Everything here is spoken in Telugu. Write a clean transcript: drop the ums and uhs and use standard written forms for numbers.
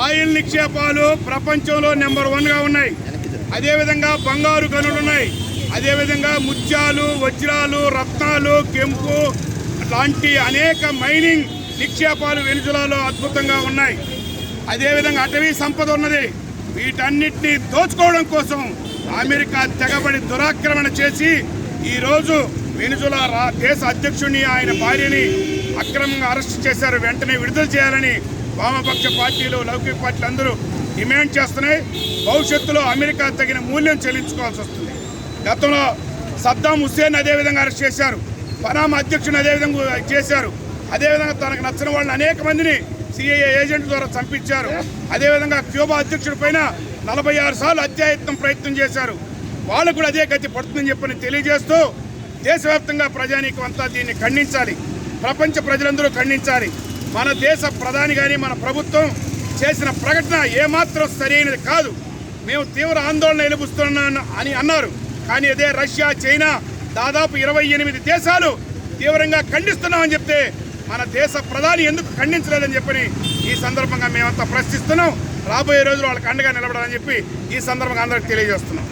ఆయిల్ నిక్షేపాలు ప్రపంచంలో నెంబర్ 1గా ఉన్నాయి. అదేవిధంగా బంగారు గనులు ఉన్నాయి. అదేవిధంగా ముత్యాలు, వజ్రాలు, రత్నాలు, కెంపు లాంటి అనేక మైనింగ్ నిక్షేపాలు వెనిజులాలో అద్భుతంగా ఉన్నాయి. అదేవిధంగా అటవీ సంపద ఉన్నది. వీటన్నిటిని దోచుకోవడం కోసం అమెరికా తెగబడి దురాక్రమణ చేసి ఈరోజు వెనిజులా దేశ అధ్యక్షుడిని, ఆయన భార్యని అక్రమంగా అరెస్ట్ చేశారు. వెంటనే విడుదల చేయాలని వామపక్ష పార్టీలు, లౌకిక పార్టీలు అందరూ డిమాండ్ చేస్తున్నాయి. భవిష్యత్తులో అమెరికా తగిన మూల్యం చెల్లించుకోవాల్సి వస్తుంది. గతంలో సద్దాం హుస్సేన్ అదేవిధంగా అరెస్ట్ చేశారు. పనామా అధ్యక్షుని అదేవిధంగా చేశారు. అదేవిధంగా తనకు నచ్చిన వాళ్ళని అనేక మందిని సిఐఏ ఏజెంట్ ద్వారా చంపించారు. అదేవిధంగా క్యూబా అధ్యక్షుడి పైన 46 సార్లు హత్యాయత్నం ప్రయత్నం చేశారు. వాళ్ళకు కూడా అదే గతి పడుతుందని చెప్పని తెలియజేస్తూ దేశవ్యాప్తంగా ప్రజానీకం అంతా దీన్ని ఖండించాలి. ప్రపంచ ప్రజలందరూ ఖండించాలి. మన దేశ ప్రధాని కానీ మన ప్రభుత్వం చేసిన ప్రకటన ఏమాత్రం సరైనది కాదు. మేము తీవ్ర ఆందోళన వెలుబుస్తున్నాను అని అన్నారు. కానీ అదే రష్యా, చైనా దాదాపు 28 దేశాలు తీవ్రంగా ఖండిస్తున్నామని చెప్తే మన దేశ ప్రధాని ఎందుకు ఖండించలేదని చెప్పని ఈ సందర్భంగా మేమంతా ప్రశ్నిస్తున్నాం. రాబోయే రోజులు వాళ్ళకి అండగా నిలబడాలని చెప్పి ఈ సందర్భంగా అందరికీ తెలియజేస్తున్నాం.